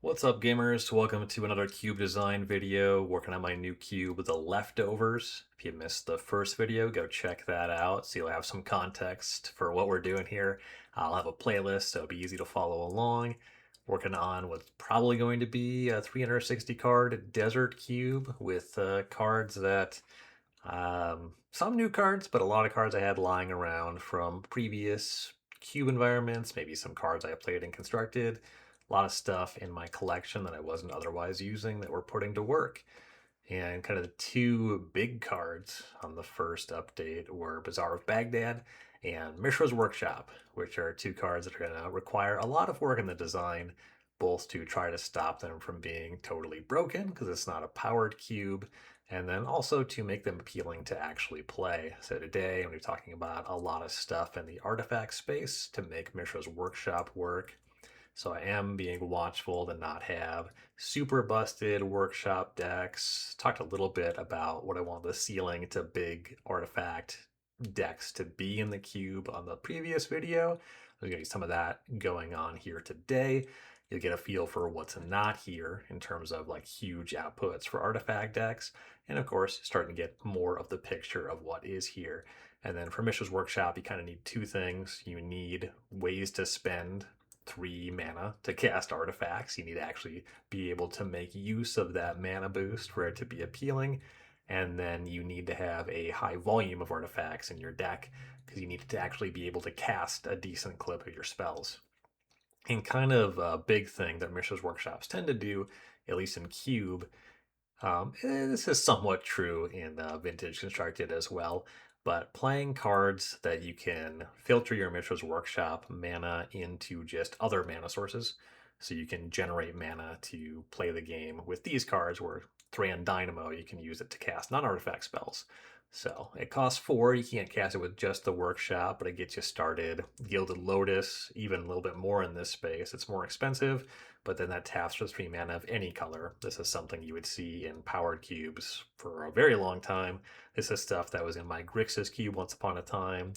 What's up, gamers? Welcome to another cube design video, working on my new cube, The Leftovers. If you missed the first video, go check that out so you'll have some context for what we're doing here. I'll have a playlist, so it'll be easy to follow along. Working on what's probably going to be a 360 card desert cube with cards that, some new cards, but a lot of cards I had lying around from previous cube environments, maybe some cards I played and constructed. A lot of stuff in my collection that I wasn't otherwise using that we're putting to work. And kind of the two big cards on the first update were Bazaar of Baghdad and Mishra's Workshop, which are two cards that are going to require a lot of work in the design, both to try to stop them from being totally broken, because it's not a powered cube, and then also to make them appealing to actually play. So today I'm going to be talking about a lot of stuff in the artifact space to make Mishra's Workshop work. So I am being watchful to not have super busted workshop decks. Talked a little bit about what I want the ceiling to big artifact decks to be in the cube on the previous video. There's going to be some of that going on here today. You'll get a feel for what's not here in terms of like huge outputs for artifact decks. And of course, starting to get more of the picture of what is here. And then for Mishra's Workshop, you kind of need two things. You need ways to spend 3 mana to cast artifacts. You need to actually be able to make use of that mana boost for it to be appealing. And then you need to have a high volume of artifacts in your deck because you need to actually be able to cast a decent clip of your spells. And kind of a big thing that Mishra's Workshops tend to do, at least in Cube, this is somewhat true in Vintage Constructed as well, but playing cards that you can filter your Mishra's Workshop mana into just other mana sources. So you can generate mana to play the game with these cards, where Thran Dynamo, you can use it to cast non-artifact spells. So it costs 4, you can't cast it with just the workshop, but it gets you started. Gilded Lotus, even a little bit more in this space. It's more expensive, but then that taps for 3 mana of any color. This is something you would see in powered cubes for a very long time. This is stuff that was in my Grixis cube once upon a time.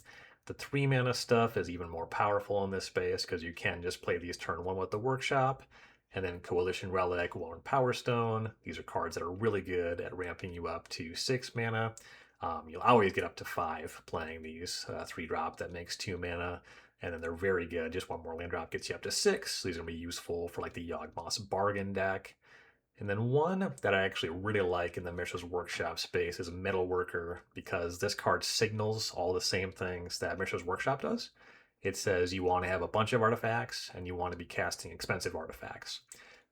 The 3 mana stuff is even more powerful in this space because you can just play these turn 1 with the workshop. And then Coalition Relic, Lone Power Stone. These are cards that are really good at ramping you up to 6 mana. You'll always get up to 5 playing these 3-drop that makes 2 mana, and then they're very good. Just one more land drop gets you up to 6. These are going to be useful for like the Yawgmoth's Bargain deck. And then one that I actually really like in the Mishra's Workshop space is Metalworker, because this card signals all the same things that Mishra's Workshop does. It says you want to have a bunch of artifacts and you want to be casting expensive artifacts.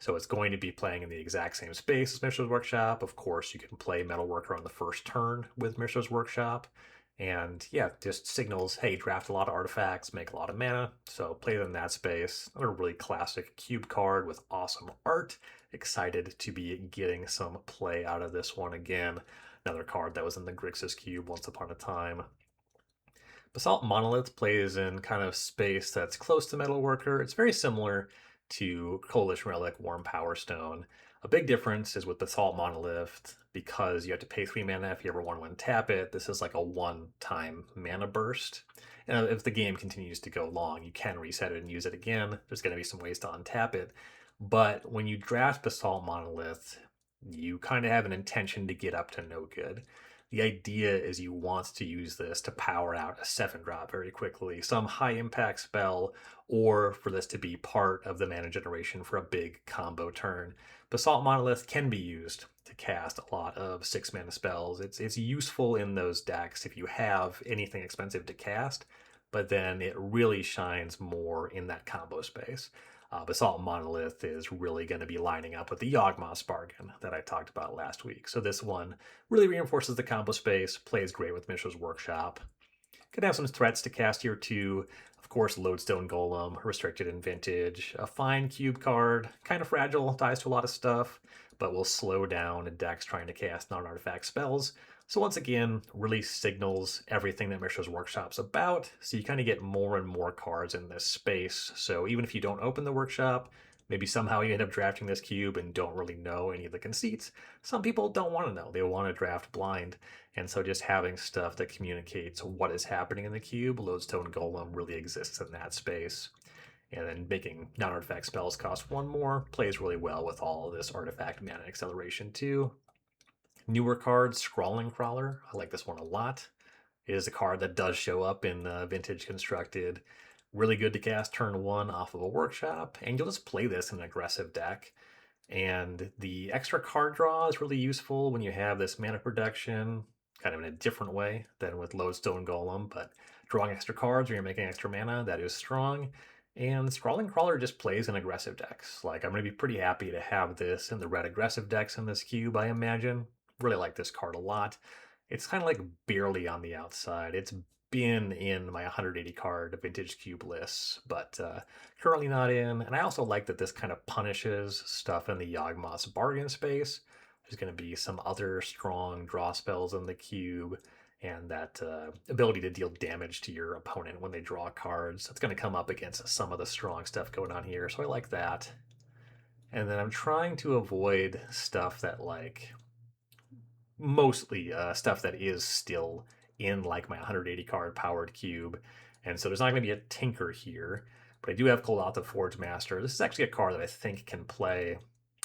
So it's going to be playing in the exact same space as Mishra's Workshop. Of course, you can play Metalworker on the first turn with Mishra's Workshop. And yeah, just signals, hey, draft a lot of artifacts, make a lot of mana. So play them in that space. Another really classic cube card with awesome art. Excited to be getting some play out of this one again. Another card that was in the Grixis cube once upon a time. Basalt Monolith plays in kind of space that's close to Metalworker. It's very similar to Coalition Relic, Warm Power Stone. A big difference is with Basalt Monolith, because you have to pay 3 mana if you ever want to untap it. This is like a one-time mana burst. And if the game continues to go long, you can reset it and use it again. There's going to be some ways to untap it. But when you draft Basalt Monolith, you kind of have an intention to get up to no good. The idea is you want to use this to power out a 7-drop very quickly, some high impact spell, or for this to be part of the mana generation for a big combo turn. Basalt Monolith can be used to cast a lot of 6 mana spells. It's useful in those decks if you have anything expensive to cast, but then it really shines more in that combo space. Basalt Monolith is really going to be lining up with the Yawgmoth's Bargain that I talked about last week. So this one really reinforces the combo space, plays great with Mishra's Workshop. Could have some threats to cast here too. Of course, Lodestone Golem, restricted in Vintage. A fine cube card, kind of fragile, dies to a lot of stuff, but will slow down decks trying to cast non-artifact spells. So once again, really signals everything that Mishra's Workshop's about. So you kind of get more and more cards in this space. So even if you don't open the workshop, maybe somehow you end up drafting this cube and don't really know any of the conceits. Some people don't want to know. They want to draft blind. And so just having stuff that communicates what is happening in the cube, Lodestone Golem really exists in that space. and then making non-artifact spells cost 1 more plays really well with all of this artifact mana acceleration too. Newer card, Scrawling Crawler. I like this one a lot. It is a card that does show up in Vintage Constructed. Really good to cast turn 1 off of a workshop, and you'll just play this in an aggressive deck. And the extra card draw is really useful when you have this mana production, kind of in a different way than with Lodestone Golem, but drawing extra cards when you're making extra mana, that is strong. And Scrawling Crawler just plays in aggressive decks. Like, I'm going to be pretty happy to have this in the red aggressive decks in this cube, I imagine. Really like this card a lot. It's kind of like barely on the outside. It's been in my 180 card vintage cube lists, but currently not in. And I also like that this kind of punishes stuff in the Yawgmoth's bargain space. There's going to be some other strong draw spells in the cube, and that ability to deal damage to your opponent when they draw cards. That's going to come up against some of the strong stuff going on here, so I like that. And then I'm trying to avoid stuff that like mostly stuff that is still in like my 180 card powered cube. And so there's not going to be a Tinker here, but I do have Cold Out the Forge Master. This is actually a card that I think can play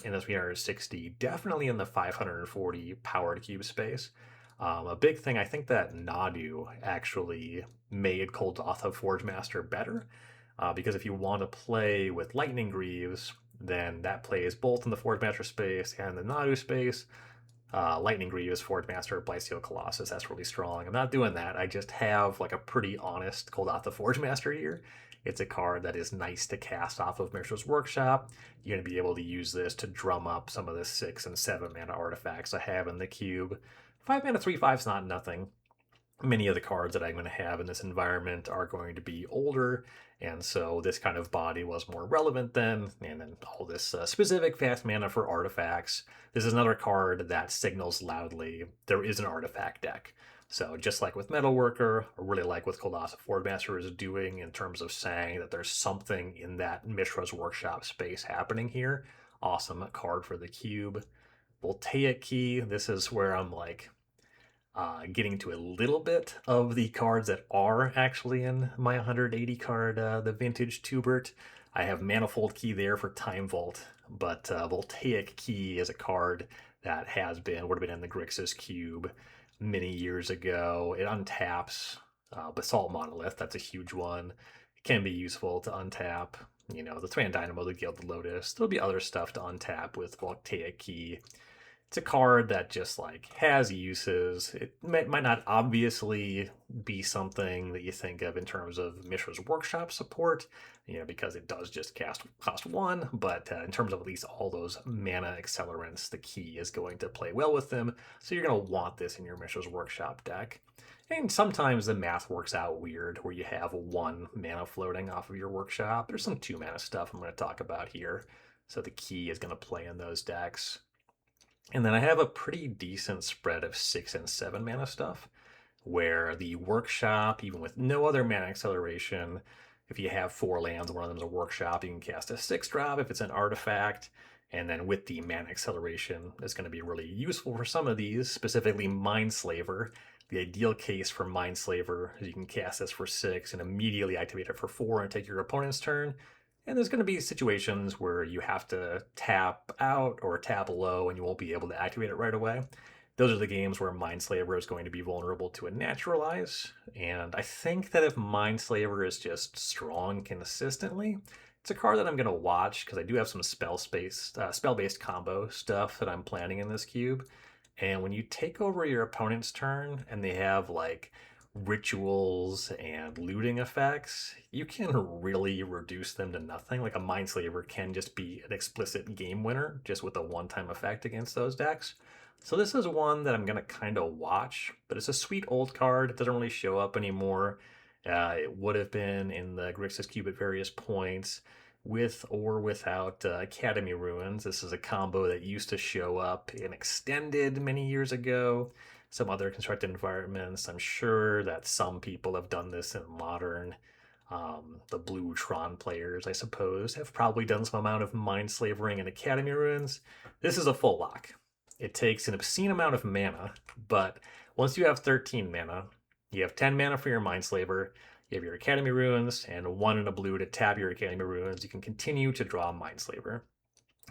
in the 360, definitely in the 540 powered cube space. A big thing, I think that Nadu actually made Cold Otha Forge Master better, because if you want to play with Lightning Greaves, then that plays both in the Forge Master space and the Nadu space. Lightning Greaves, Forge Master, Blightsteel Colossus, that's really strong. I'm not doing that. I just have like a pretty honest Cold Out the Forge Master here. It's a card that is nice to cast off of Mishra's Workshop. You're going to be able to use this to drum up some of the 6 and 7 mana artifacts I have in the cube. 5 mana 3/5 is not nothing. Many of the cards that I'm going to have in this environment are going to be older, and so this kind of body was more relevant then, and then all this specific fast mana for artifacts. This is another card that signals loudly there is an artifact deck. So just like with Metalworker, I really like what Colossus Forge Master is doing in terms of saying that there's something in that Mishra's Workshop space happening here. Awesome card for the cube. Voltaic Key, this is where I'm like, getting to a little bit of the cards that are actually in my 180 card, the Vintage Tubert. I have Manifold Key there for Time Vault, but Voltaic Key is a card that would have been in the Grixis Cube many years ago. It untaps Basalt Monolith, that's a huge one. It can be useful to untap, you know, the Thran Dynamo, the Gilded Lotus. There'll be other stuff to untap with Voltaic Key. It's a card that just like has uses. It might not obviously be something that you think of in terms of Mishra's Workshop support, you know, because it does just cost 1, but in terms of at least all those mana accelerants, the key is going to play well with them. So you're going to want this in your Mishra's Workshop deck. And sometimes the math works out weird where you have 1 mana floating off of your workshop. There's some 2 mana stuff I'm going to talk about here. So the key is going to play in those decks. And then I have a pretty decent spread of 6 and 7 mana stuff, where the workshop, even with no other mana acceleration, if you have 4 lands, one of them is a workshop, you can cast a 6-drop if it's an artifact. And then with the mana acceleration, it's going to be really useful for some of these, specifically Mindslaver. The ideal case for Mindslaver is you can cast this for 6 and immediately activate it for 4 and take your opponent's turn. And there's going to be situations where you have to tap out or tap low and you won't be able to activate it right away. Those are the games where Mindslaver is going to be vulnerable to a Naturalize. And I think that if Mindslaver is just strong consistently, it's a card that I'm going to watch because I do have some spell-based combo stuff that I'm planning in this cube. And when you take over your opponent's turn and they have like rituals and looting effects, you can really reduce them to nothing. Like a Mindslaver can just be an explicit game winner just with a one-time effect against those decks. So this is one that I'm going to kind of watch, but it's a sweet old card. It doesn't really show up anymore. It would have been in the Grixis Cube at various points with or without Academy Ruins. This is a combo that used to show up in Extended many years ago. Some other constructed environments. I'm sure that some people have done this in Modern. The Blue Tron players, I suppose, have probably done some amount of Mindslavering in Academy Ruins. This is a full lock. It takes an obscene amount of mana, but once you have 13 mana, you have 10 mana for your Mindslaver, You have your Academy runes, and 1 and a blue to tap your Academy runes. You can continue to draw Mindslaver.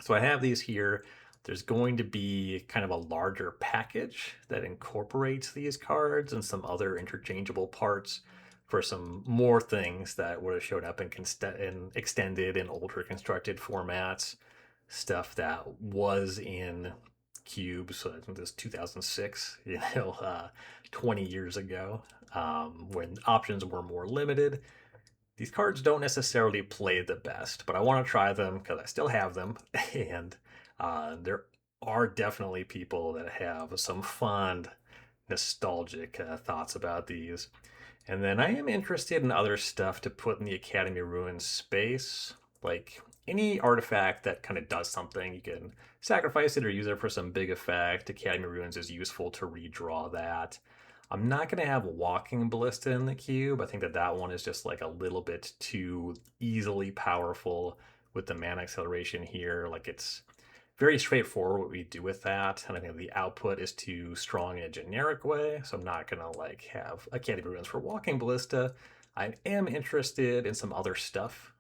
So I have these here. There's going to be kind of a larger package that incorporates these cards and some other interchangeable parts for some more things that would have showed up in extended and older constructed formats. Stuff that was in cubes, so I think this 2006, 20 years ago, when options were more limited. These cards don't necessarily play the best, but I want to try them because I still have them, and there are definitely people that have some fond, nostalgic thoughts about these. And then I am interested in other stuff to put in the Academy Ruins space, like any artifact that kind of does something. You can sacrifice it or use it for some big effect. Academy Ruins is useful to redraw that. I'm not going to have Walking Ballista in the cube. I think that that one is just like a little bit too easily powerful with the mana acceleration here. Like it's very straightforward what we do with that. And I think the output is too strong in a generic way. So I'm not going to like have Academy Ruins for Walking Ballista. I am interested in some other stuff.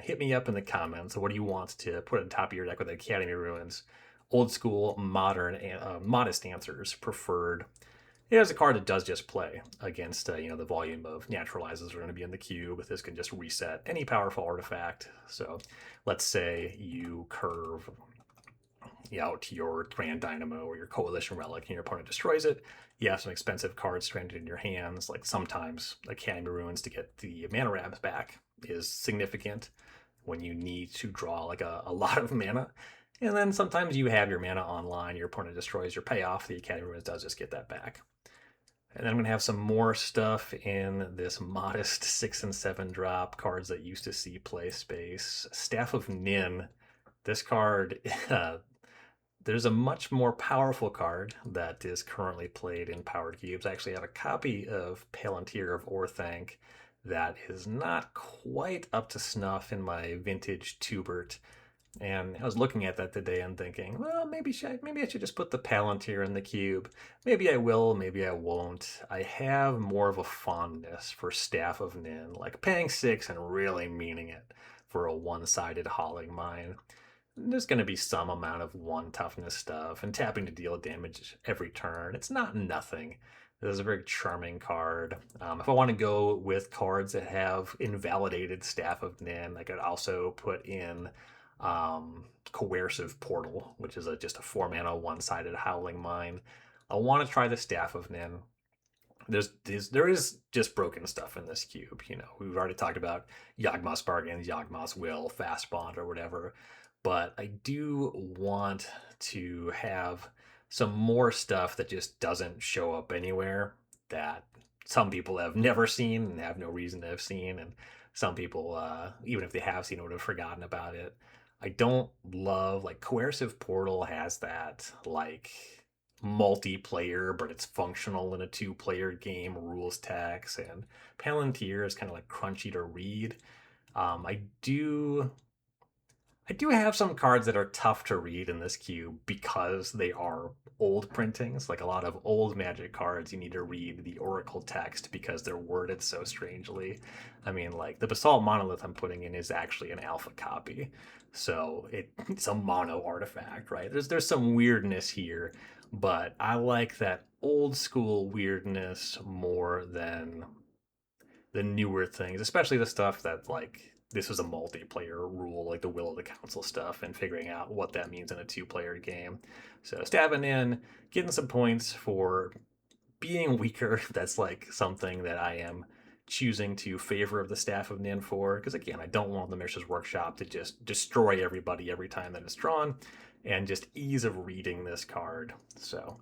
Hit me up in the comments. What do you want to put on top of your deck with Academy Ruins? Old school, modern, modest answers preferred. It has a card that does just play against, the volume of naturalizes are going to be in the cube. This can just reset any powerful artifact. So let's say you curve out your Grand Dynamo or your Coalition Relic and your opponent destroys it. You have some expensive cards stranded in your hands. Like sometimes Academy Ruins to get the mana ramps back is significant when you need to draw like a lot of mana. And then sometimes you have your mana online, your opponent destroys your payoff, the Academy Ruins does just get that back. And then I'm going to have some more stuff in this modest 6 and 7 drop cards that used to see play space. Staff of Nin. This card, there's a much more powerful card that is currently played in Powered Cubes. I actually have a copy of Palantir of Orthanc that is not quite up to snuff in my vintage Tubert. And I was looking at that today and thinking, well, maybe I should just put the Palantir in the cube. Maybe I will, maybe I won't. I have more of a fondness for Staff of Nin, like paying 6 and really meaning it for a one-sided Hauling Mine. There's going to be some amount of 1 toughness stuff and tapping to deal damage every turn. It's not nothing. This is a very charming card. If I want to go with cards that have invalidated Staff of Nin, I could also put in Coercive Portal, which is just a 4 mana one-sided Howling Mine. I want to try the Staff of Nin. There is just broken stuff in this cube. We've already talked about Yawgmoth's Bargains, Yawgmoth's Will, Fast Bond, or whatever. But I do want to have some more stuff that just doesn't show up anywhere, that some people have never seen and have no reason to have seen, and some people, even if they have seen it, would have forgotten about it. I don't love, like, Coercive Portal has that, like, multiplayer, but it's functional in a 2-player game rules text, and Palantir is kind of like crunchy to read. I do have some cards that are tough to read in this cube because they are old printings. Like a lot of old Magic cards, you need to read the Oracle text because they're worded so strangely. I mean, like the Basalt Monolith I'm putting in is actually an alpha copy. So it's a mono artifact, right? There's some weirdness here, but I like that old school weirdness more than the newer things, especially the stuff that like this was a multiplayer rule, like the Will of the Council stuff, and figuring out what that means in a 2-player game. So stabbing in, getting some points for being weaker. That's like something that I am choosing to favor of the Staff of Nin for, because again, I don't want the Mishra's Workshop to just destroy everybody every time that it's drawn, and just ease of reading this card. So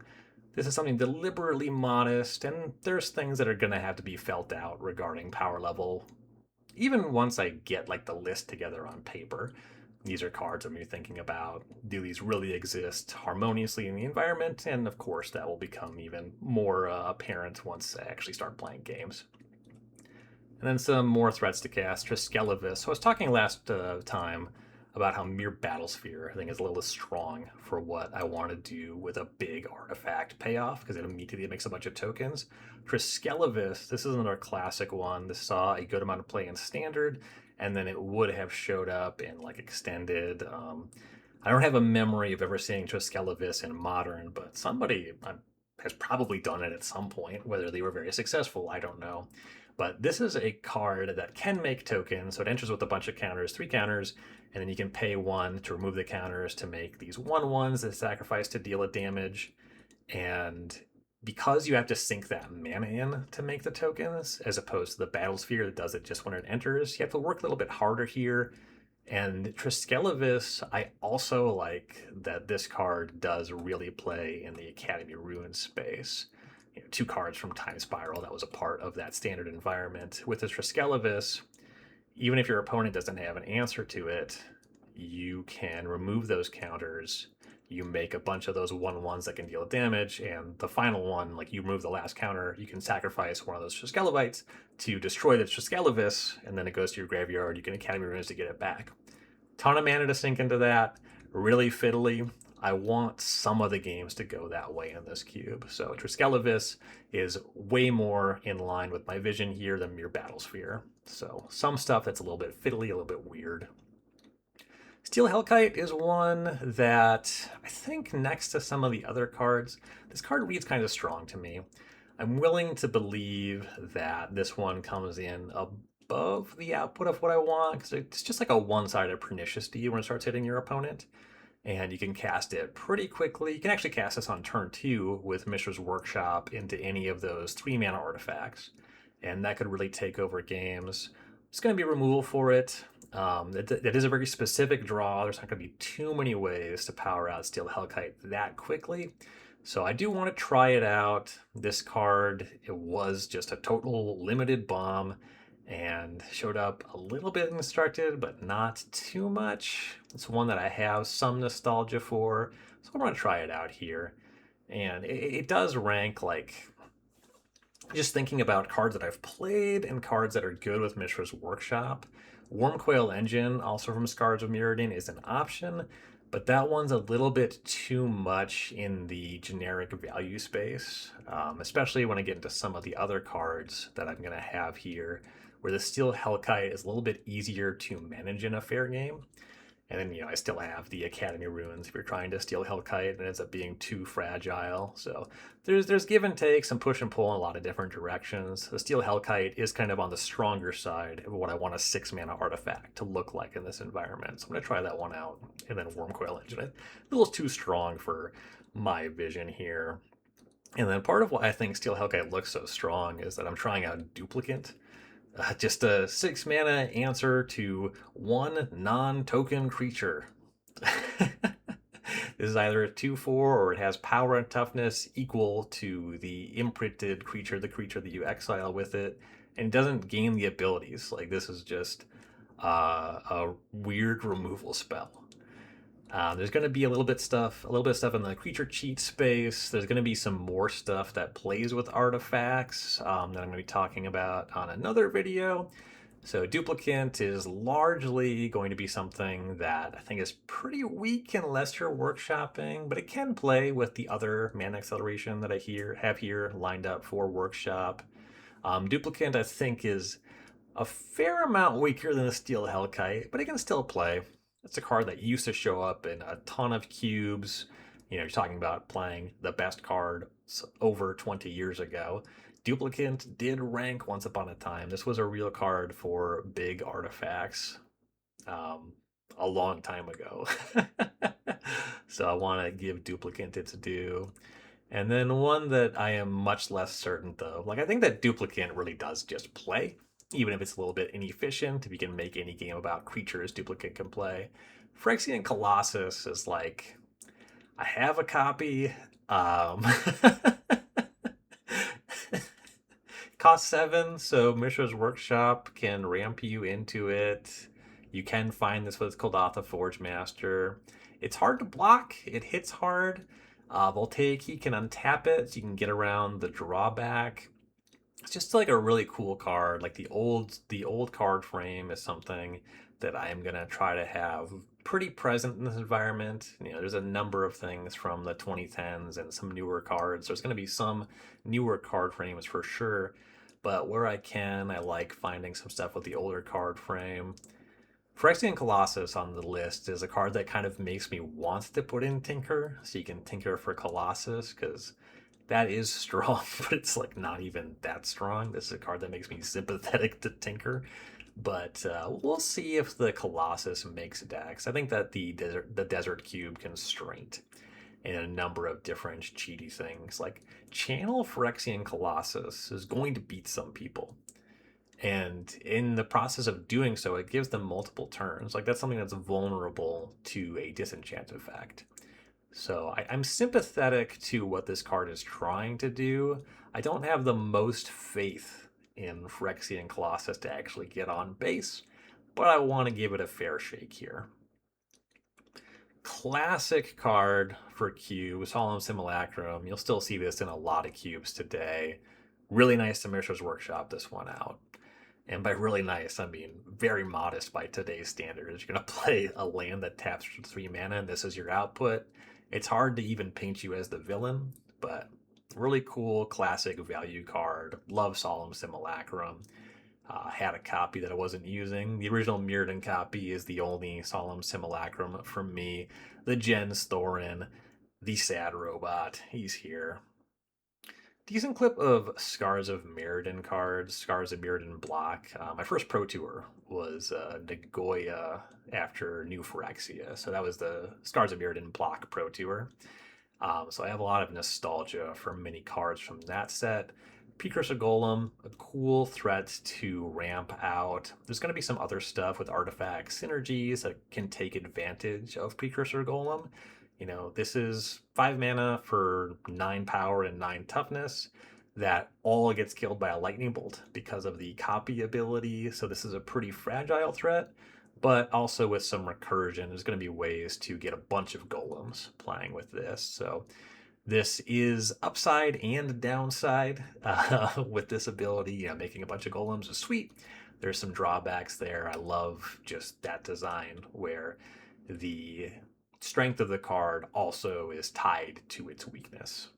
this is something deliberately modest, and there's things that are going to have to be felt out regarding power level even once I get like the list together on paper. These are cards I'm going to be thinking about. Do these really exist harmoniously in the environment? And of course, that will become even more apparent once I actually start playing games. And then some more threats to cast. Triskelevis. So I was talking last time about how mere Battlesphere, I think, is a little strong for what I want to do with a big artifact payoff, because it immediately makes a bunch of tokens. Triskelevis, this is another classic one. This saw a good amount of play in Standard, and then it would have showed up in like Extended. I don't have a memory of ever seeing Triskelevis in Modern, but somebody has probably done it at some point. Whether they were very successful, I don't know. But this is a card that can make tokens, so it enters with a bunch of counters, 3 counters, and then you can pay 1 to remove the counters to make these 1/1s that sacrifice to deal a damage. And because you have to sink that mana in to make the tokens, as opposed to the Battlesphere that does it just when it enters, you have to work a little bit harder here. And Triskelevis, I also like that this card does really play in the Academy Ruin space. 2 cards from Time Spiral, that was a part of that standard environment. With the Triskelevis, even if your opponent doesn't have an answer to it, you can remove those counters. You make a bunch of those 1/1s that can deal damage, and the final one, like you remove the last counter, you can sacrifice one of those Triskelevites to destroy the Triskelevis, and then it goes to your graveyard. You can Academy Ruins to get it back. Ton of mana to sink into that. Really fiddly. I want some of the games to go that way in this cube. So Triskelevis is way more in line with my vision here than mere Battlesphere. So some stuff that's a little bit fiddly, a little bit weird. Steel Hellkite is one that I think next to some of the other cards, this card reads kind of strong to me. I'm willing to believe that this one comes in above the output of what I want, because it's just like a one-sided Pernicious Deed when it starts hitting your opponent. And you can cast it pretty quickly. You can actually cast this on turn 2 with Mishra's Workshop into any of those 3-mana artifacts. And that could really take over games. It's going to be removal for it. That is a very specific draw. There's not going to be too many ways to power out Steel Hellkite that quickly. So I do want to try it out. This card, it was just a total limited bomb and showed up a little bit instructed, but not too much. It's one that I have some nostalgia for, so I'm going to try it out here. And it does rank, like, just thinking about cards that I've played and cards that are good with Mishra's Workshop. Wormcoil Engine, also from Scars of Mirrodin, is an option, but that one's a little bit too much in the generic value space, especially when I get into some of the other cards that I'm going to have here, where the Steel Hellkite is a little bit easier to manage in a fair game. And then, I still have the Academy Ruins if you're trying to steal Hellkite and it ends up being too fragile. So there's give and take, some push and pull in a lot of different directions. The Steel Hellkite is kind of on the stronger side of what I want a 6-mana artifact to look like in this environment. So I'm going to try that one out. And then Wormcoil Engine, a little too strong for my vision here. And then part of why I think Steel Hellkite looks so strong is that I'm trying out Duplicant. Just a 6-mana answer to 1 non-token creature. This is either a 2/4 or it has power and toughness equal to the imprinted creature, the creature that you exile with it, and doesn't gain the abilities. Like, this is just a weird removal spell. There's going to be a little bit of stuff in the creature cheat space. There's going to be some more stuff that plays with artifacts that I'm going to be talking about on another video. So Duplicant is largely going to be something that I think is pretty weak unless you're workshopping, but it can play with the other mana acceleration that I have here lined up for workshop. Duplicant, I think, is a fair amount weaker than the Steel Hellkite, but it can still play. It's a card that used to show up in a ton of cubes. You're talking about playing the best card over 20 years ago. Duplicant did rank once upon a time. This was a real card for big artifacts a long time ago. So I want to give Duplicant its due. And then one that I am much less certain of. Like, I think that Duplicant really does just play. Even if it's a little bit inefficient, if you can make any game about creatures, Duplicant can play. Phyrexian Colossus is like, I have a copy. Cost 7, so Mishra's Workshop can ramp you into it. You can find this what's called Otha Forge Master. It's hard to block. It hits hard. Voltaic can untap it, so you can get around the drawback. It's just like a really cool card. Like the old card frame is something that I am gonna try to have pretty present in this environment. There's a number of things from the 2010s and some newer cards. There's going to be some newer card frames for sure, but where I can, I like finding some stuff with the older card frame. Phyrexian Colossus on the list is a card that kind of makes me want to put in Tinker, so you can Tinker for Colossus, because that is strong, but it's like not even that strong. This is a card that makes me sympathetic to Tinker, but we'll see if the Colossus makes decks. I think that the Desert Cube constraint in a number of different cheaty things, like Channel Phyrexian Colossus, is going to beat some people. And in the process of doing so, it gives them multiple turns. Like, that's something that's vulnerable to a disenchant effect. So I'm sympathetic to what this card is trying to do. I don't have the most faith in Phyrexian Colossus to actually get on base, but I want to give it a fair shake here. Classic card for cube, Solemn Simulacrum. You'll still see this in a lot of cubes today. Really nice to Mishra's Workshop this one out. And by really nice, I mean very modest by today's standards. You're going to play a land that taps for 3 mana, and this is your output. It's hard to even paint you as the villain, but really cool, classic value card. Love Solemn Simulacrum. Had a copy that I wasn't using. The original Mirrodin copy is the only Solemn Simulacrum from me. The Jens Thorin, the sad robot, he's here. Decent clip of Scars of Mirrodin cards, Scars of Mirrodin block. My first Pro Tour was Nagoya after New Phyrexia, so that was the Scars of Mirrodin block Pro Tour. So I have a lot of nostalgia for many cards from that set. Precursor Golem, a cool threat to ramp out. There's going to be some other stuff with artifact synergies that can take advantage of Precursor Golem. This is 5 mana for 9 power and 9 toughness that all gets killed by a lightning bolt because of the copy ability. So this is a pretty fragile threat, but also with some recursion. There's going to be ways to get a bunch of golems playing with this. So this is upside and downside with this ability. Making a bunch of golems is sweet. There's some drawbacks there. I love just that design where the strength of the card also is tied to its weakness.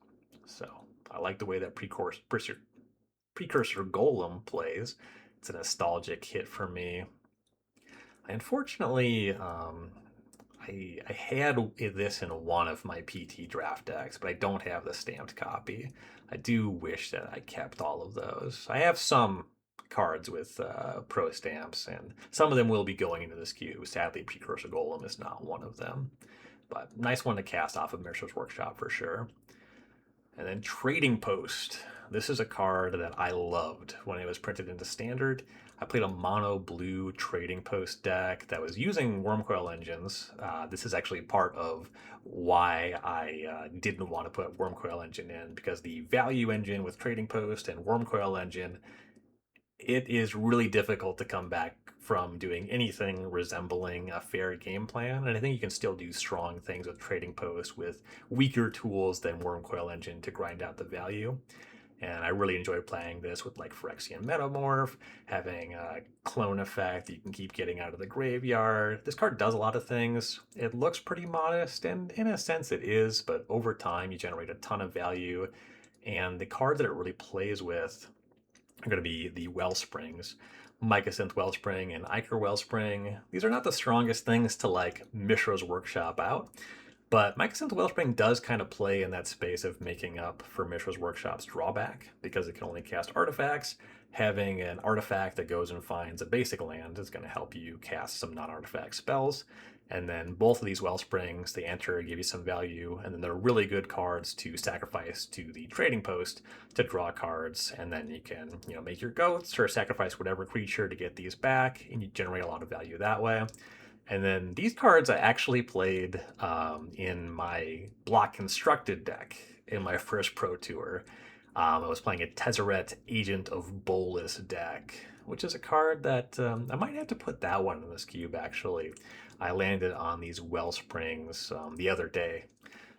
So I like the way that Precursor Golem plays. It's a nostalgic hit for me. Unfortunately, I had this in one of my PT draft decks, but I don't have the stamped copy. I do wish that I kept all of those. I have some cards with pro stamps, and some of them will be going into this queue. Sadly, Precursor Golem is not one of them, but nice one to cast off of Mishra's Workshop for sure. And then Trading Post. This is a card that I loved when it was printed into Standard. I played a mono blue Trading Post deck that was using Wormcoil engines. This is actually part of why I didn't want to put Wormcoil engine in, because the value engine with Trading Post and Wormcoil engine, it is really difficult to come back from doing anything resembling a fair game plan. And I think you can still do strong things with Trading Post with weaker tools than Wormcoil engine to grind out the value. And I really enjoy playing this with like Phyrexian Metamorph, having a clone effect that you can keep getting out of the graveyard. This card does a lot of things. It looks pretty modest, and in a sense it is, but over time you generate a ton of value. And the cards that it really plays with are going to be the Wellsprings. Mycosynth Wellspring and Ichor Wellspring. These are not the strongest things to like Mishra's Workshop out, but Mycosynth Wellspring does kind of play in that space of making up for Mishra's Workshop's drawback, because it can only cast artifacts. Having an artifact that goes and finds a basic land is going to help you cast some non-artifact spells. And then both of these Wellsprings, they enter, give you some value, and then they're really good cards to sacrifice to the Trading Post to draw cards, and then you can, make your goats or sacrifice whatever creature to get these back, and you generate a lot of value that way. And then these cards I actually played in my block constructed deck in my first Pro Tour. I was playing a Tezzeret Agent of Bolus deck, which is a card that I might have to put that one in this cube, actually. I landed on these Wellsprings the other day.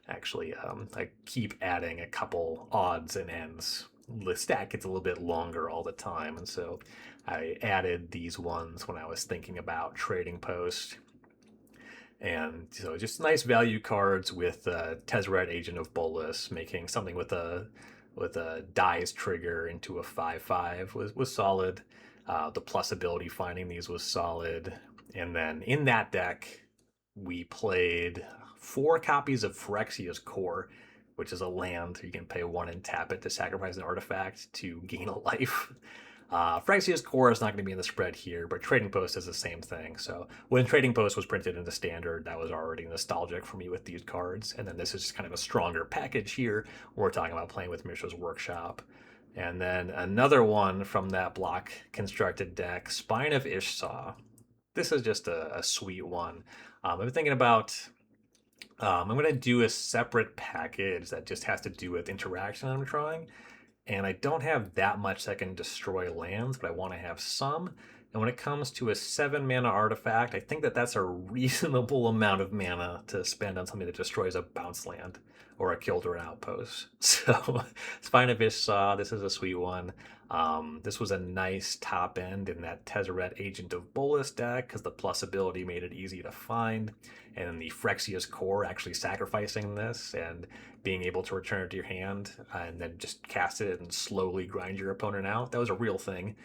Actually, I keep adding a couple odds and ends. The stack gets a little bit longer all the time, and so I added these ones when I was thinking about Trading Post. And so just nice value cards with Tezzeret Agent of Bolus, making something with a dies trigger into a 5/5 was solid. The plus ability finding these was solid. And then in that deck, we played 4 copies of Phyrexia's Core, which is a land. You can pay 1 and tap it to sacrifice an artifact to gain a life. Phyrexia's Core is not going to be in the spread here, but Trading Post is the same thing. So when Trading Post was printed into Standard, that was already nostalgic for me with these cards. And then this is just kind of a stronger package here. We're talking about playing with Mishra's Workshop. And then another one from that block constructed deck, Spine of Ishsaw. This is just a sweet one. I've been thinking about I'm going to do a separate package that just has to do with interaction I'm trying. And I don't have that much that can destroy lands, but I want to have some. And when it comes to a 7 mana artifact, I think that that's a reasonable amount of mana to spend on something that destroys a bounce land or a Kildare Outpost. So Spine of Ishsaw, this is a sweet one. This was a nice top end in that Tezzeret Agent of Bolus deck because the plus ability made it easy to find. And the Phyrexia's Core actually sacrificing this and being able to return it to your hand and then just cast it and slowly grind your opponent out. That was a real thing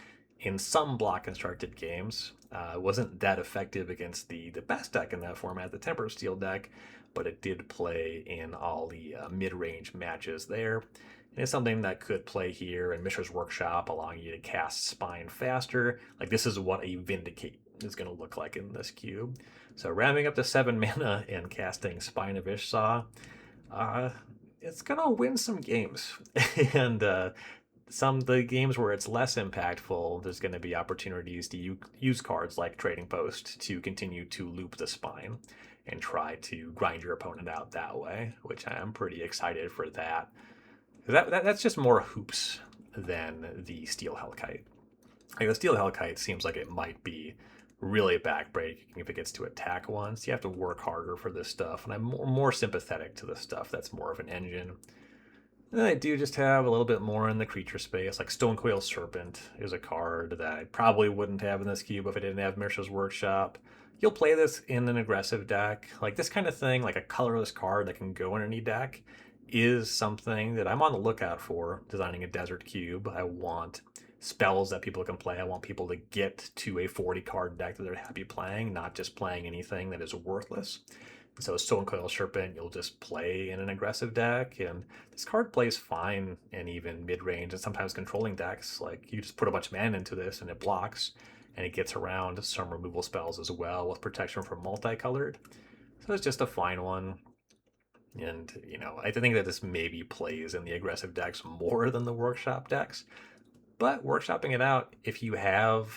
in some block constructed games. It wasn't that effective against the best deck in that format, the Temper Steel deck, but it did play in all the mid-range matches there. And it's something that could play here in Mishra's Workshop, allowing you to cast Spine faster. Like this is what a Vindicate is going to look like in this cube. So ramming up to 7 mana and casting Spine of Ishsaw, it's going to win some games. And some of the games where it's less impactful, there's going to be opportunities to use cards like Trading Post to continue to loop the Spine and try to grind your opponent out that way, which I'm pretty excited for that. That's just more hoops than the Steel Hellkite. Like the Steel Hellkite seems like it might be really backbreaking if it gets to attack once. You have to work harder for this stuff, and I'm more sympathetic to the stuff that's more of an engine. And then I do just have a little bit more in the creature space, like Stonecoil Serpent is a card that I probably wouldn't have in this cube if I didn't have Mishra's Workshop. You'll play this in an aggressive deck. Like this kind of thing, like a colorless card that can go in any deck, is something that I'm on the lookout for designing a desert cube. I want spells that people can play. I want people to get to a 40 card deck that they're happy playing, not just playing anything that is worthless. So Stonecoil Serpent, you'll just play in an aggressive deck, and this card plays fine in even mid-range and sometimes controlling decks. Like you just put a bunch of mana into this and it blocks, and it gets around some removal spells as well with protection from multicolored. So it's just a fine one. And, you know, I think that this maybe plays in the aggressive decks more than the workshop decks. But workshopping it out, if you have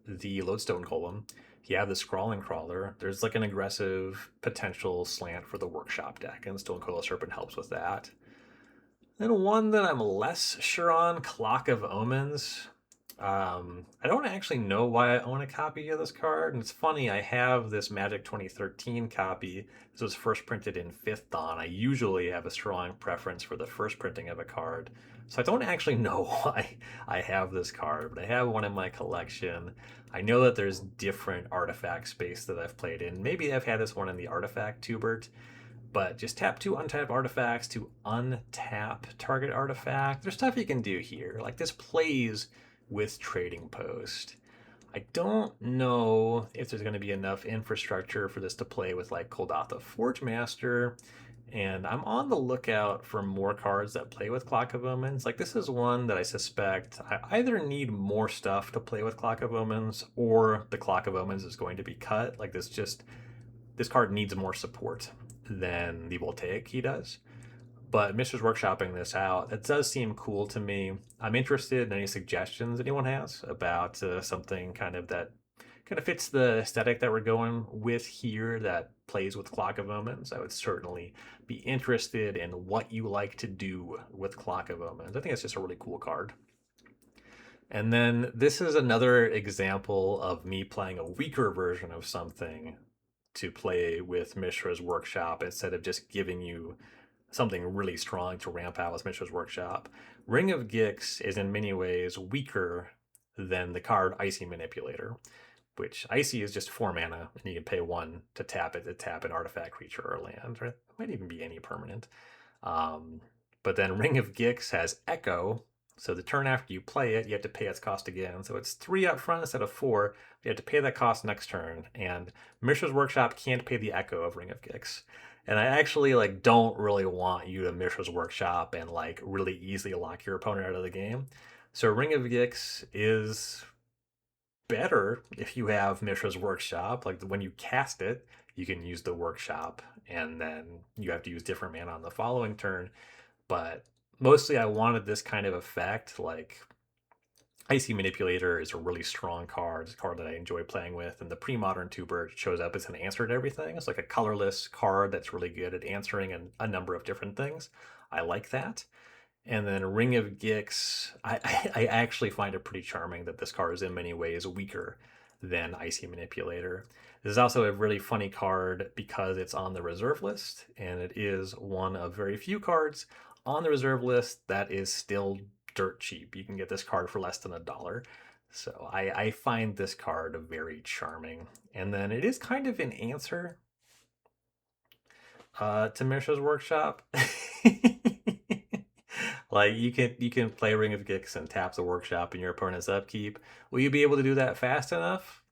the Lodestone Golem, if you have the Scrawling Crawler, there's like an aggressive potential slant for the workshop deck, and Stonecoil Serpent helps with that. Then one that I'm less sure on, Clock of Omens. I don't actually know why I own a copy of this card, and it's funny, I have this Magic 2013 copy. This was first printed in 5th Dan. I usually have a strong preference for the first printing of a card, so I don't actually know why I have this card, but I have one in my collection. I know that there's different artifact space that I've played in. Maybe I've had this one in the Artifact Tubert, but just tap 2 untap artifacts to untap target artifact. There's stuff you can do here. Like this plays with Trading Post. I don't know if there's going to be enough infrastructure for this to play with like Koldatha Forgemaster, and I'm on the lookout for more cards that play with Clock of Omens. Like this is one that I suspect I either need more stuff to play with Clock of Omens, or the Clock of Omens is going to be cut. Like this card needs more support than the Voltaic key does. But Mishra's workshopping this out. It does seem cool to me. I'm interested in any suggestions anyone has about something that kind of fits the aesthetic that we're going with here that plays with Clock of Omens. I would certainly be interested in what you like to do with Clock of Omens. I think it's just a really cool card. And then this is another example of me playing a weaker version of something to play with Mishra's Workshop instead of just giving you something really strong to ramp out with Mishra's Workshop. Ring of Gix is in many ways weaker than the card Icy Manipulator. which Icy is just 4 mana, and you can pay one to tap it to tap an artifact, creature, or land. Or it might even be any permanent. Um, but then Ring of Gix has Echo, so the turn after you play it, you have to pay its cost again. So it's 3 up front instead of 4. You have to pay that cost next turn, and Mishra's Workshop can't pay the Echo of Ring of Gix. And I actually like don't really want you to Mishra's Workshop and like really easily lock your opponent out of the game. So Ring of Gix is better if you have Mishra's Workshop. Like when you cast it, you can use the workshop, and then you have to use different mana on the following turn. But mostly, I wanted this kind of effect. Like Icy Manipulator is a really strong card. It's a card that I enjoy playing with, and the pre-modern tuber shows up as an answer to everything. It's like a colorless card that's really good at answering a number of different things. I like that. And then Ring of Gix, I actually find it pretty charming that this card is in many ways weaker than Icy Manipulator. This is also a really funny card because it's on the reserve list, and it is one of very few cards on the reserve list that is still dirt cheap. You can get this card for less than $1. So I find this card very charming. And then it is kind of an answer to Mishra's Workshop. Like you can play Ring of Gix and tap the workshop in your opponent's upkeep. Will you be able to do that fast enough?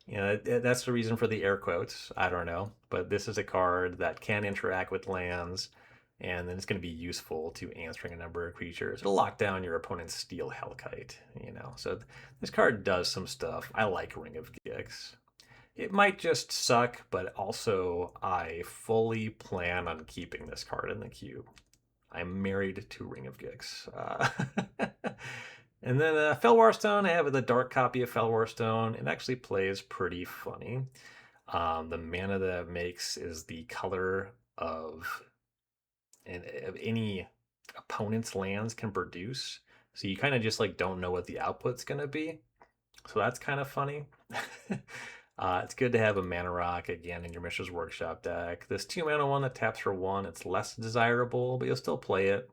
You know, that's the reason for the air quotes. I don't know, but this is a card that can interact with lands, and then it's going to be useful to answering a number of creatures. It'll lock down your opponent's Steel Hellkite. You know, so this card does some stuff. I like Ring of Gix. It might just suck, but also I fully plan on keeping this card in the queue. I'm married to Ring of Gix. And then Felwar Stone, I have the dark copy of Felwar Stone. It actually plays pretty funny. The mana that it makes is the color of any opponent's lands can produce. So you kind of just like don't know what the output's gonna be. So that's kind of funny. It's good to have a mana rock again in your Mishra's Workshop deck. This 2 mana one that taps for 1, it's less desirable, but you'll still play it.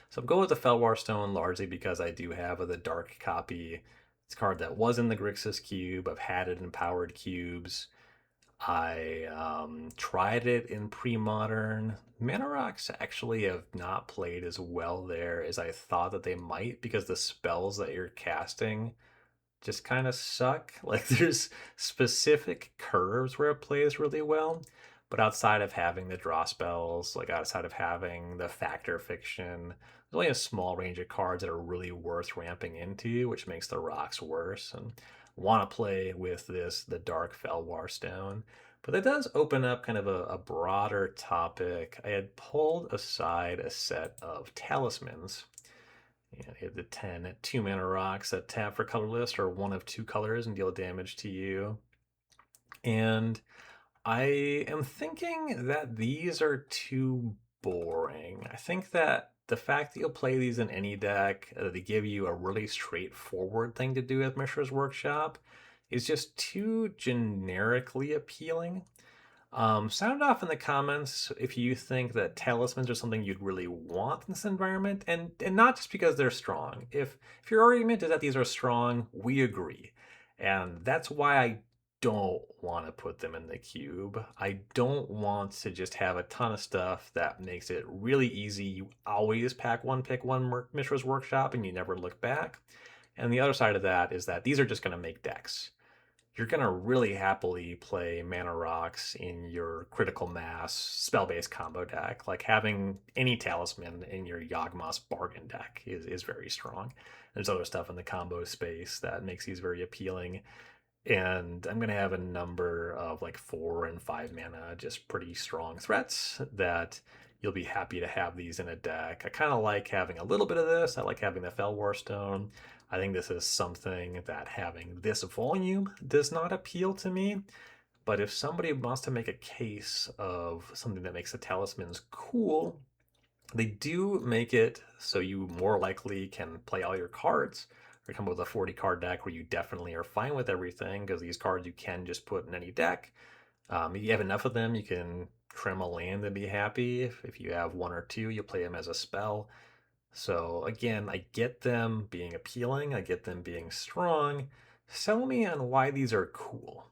So I'm going with the Felwar Stone largely because I do have the dark copy. It's a card that was in the Grixis cube. I've had it in powered cubes. I tried it in pre-modern. Mana rocks actually have not played as well there as I thought that they might because the spells that you're casting just kind of suck. Like there's specific curves where it plays really well, but outside of having the draw spells, like outside of having the factor fiction, there's only a small range of cards that are really worth ramping into, which makes the rocks worse. And want to play with the Dark Felwar Stone. But that does open up kind of a broader topic. I had pulled aside a set of talismans. And you have the 10 2 mana rocks that tap for colorless or one of 2 colors and deal damage to you. And I am thinking that these are too boring. I think that the fact that you'll play these in any deck, they give you a really straightforward thing to do at Mishra's Workshop, is just too generically appealing. Sound off in the comments if you think that talismans are something you'd really want in this environment, and not just because they're strong. If your argument is that these are strong, we agree, and that's why I don't want to put them in the cube. I don't want to just have a ton of stuff that makes it really easy. You always pick one Mishra's Workshop, and you never look back. And the other side of that is that these are just going to make decks. You're going to really happily play mana rocks in your critical mass spell-based combo deck. Like having any talisman in your Yawgmoth's bargain deck is very strong. There's other stuff in the combo space that makes these very appealing. And I'm going to have a number of like 4 and 5 mana, just pretty strong threats that you'll be happy to have these in a deck. I kind of like having a little bit of this. I like having the Felwar Stone. I think this is something that having this volume does not appeal to me. But if somebody wants to make a case of something that makes the talismans cool, they do make it so you more likely can play all your cards or come with a 40 card deck where you definitely are fine with everything because these cards you can just put in any deck. If you have enough of them, you can trim a land and be happy. If you have 1 or 2, you play them as a spell. So again, I get them being appealing, I get them being strong, Sell me on why these are cool.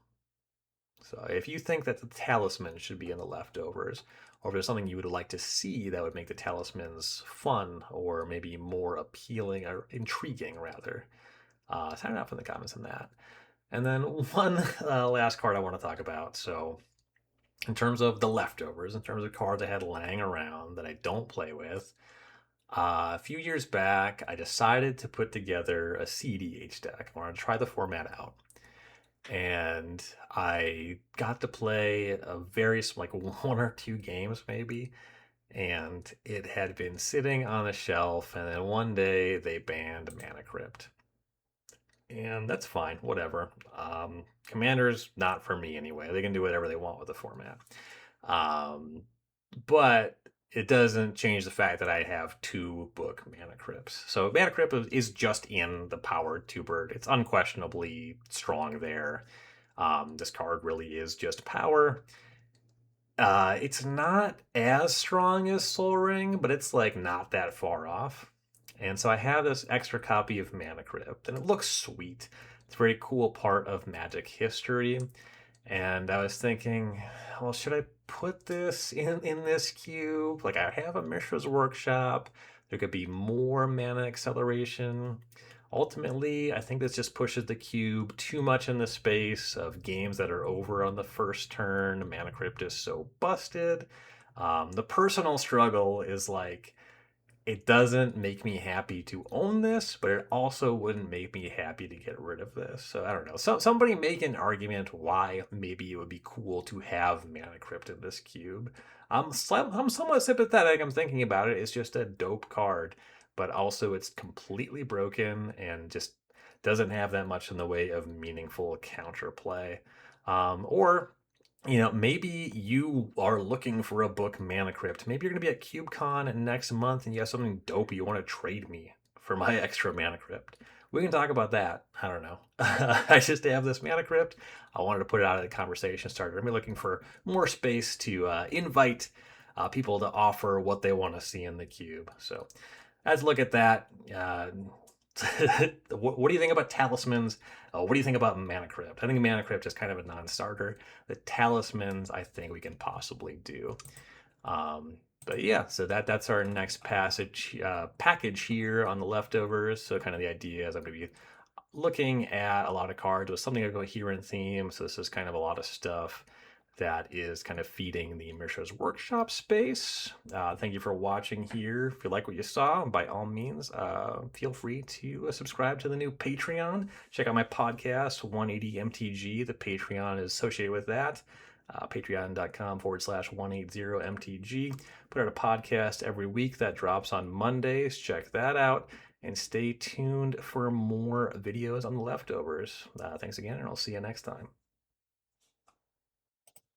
So if you think that the talisman should be in the leftovers, or if there's something you would like to see that would make the talismans fun or maybe more appealing or intriguing rather, sound off in the comments on that. And then one last card I want to talk about. So in terms of the leftovers, in terms of cards I had laying around that I don't play with, a few years back, I decided to put together a CDH deck. I wanted to try the format out. And I got to play a various, like one or two games maybe. And it had been sitting on a shelf. And then one day they banned Mana Crypt. And that's fine, whatever. Commander's not for me anyway. They can do whatever they want with the format. Um, but it doesn't change the fact that I have two book Mana Crypts. So Mana Crypt is just in the powered two bird. It's unquestionably strong there. This card really is just power. It's not as strong as Soul Ring, but it's like not that far off. And so I have this extra copy of Mana Crypt, and it looks sweet. It's a very cool part of Magic history. And I was thinking, well, should I put this in this cube? Like I have a Mishra's Workshop. There could be more mana acceleration. Ultimately, I think this just pushes the cube too much in the space of games that are over on the first turn. Mana Crypt is so busted. The personal struggle is like, it doesn't make me happy to own this, but it also wouldn't make me happy to get rid of this. So I don't know. Somebody make an argument why maybe it would be cool to have Mana Crypt in this cube. I'm somewhat sympathetic. I'm thinking about it. It's just a dope card, but also it's completely broken and just doesn't have that much in the way of meaningful counterplay. Or maybe you are looking for a book Mana Crypt. Maybe you're going to be at CubeCon next month and you have something dope you want to trade me for my extra Mana Crypt. We can talk about that. I don't know. I just have this Mana Crypt. I wanted to put it out of the conversation starter. I'm looking for more space to invite people to offer what they want to see in the cube. So let's look at that. What do you think about talismans? What do you think about Mana Crypt? I think Mana Crypt is kind of a non-starter. The talismans, I think we can possibly do. But yeah, so that's our next package here on the leftovers. So kind of the idea is I'm going to be looking at a lot of cards with something to go here in theme. So this is kind of a lot of stuff that is kind of feeding the Mishra's Workshop space. Thank you for watching here. If you like what you saw, by all means, feel free to subscribe to the new Patreon. Check out my podcast, 180MTG. The Patreon is associated with that. Patreon.com/180MTG. Put out a podcast every week that drops on Mondays. Check that out. And stay tuned for more videos on the leftovers. Thanks again, and I'll see you next time.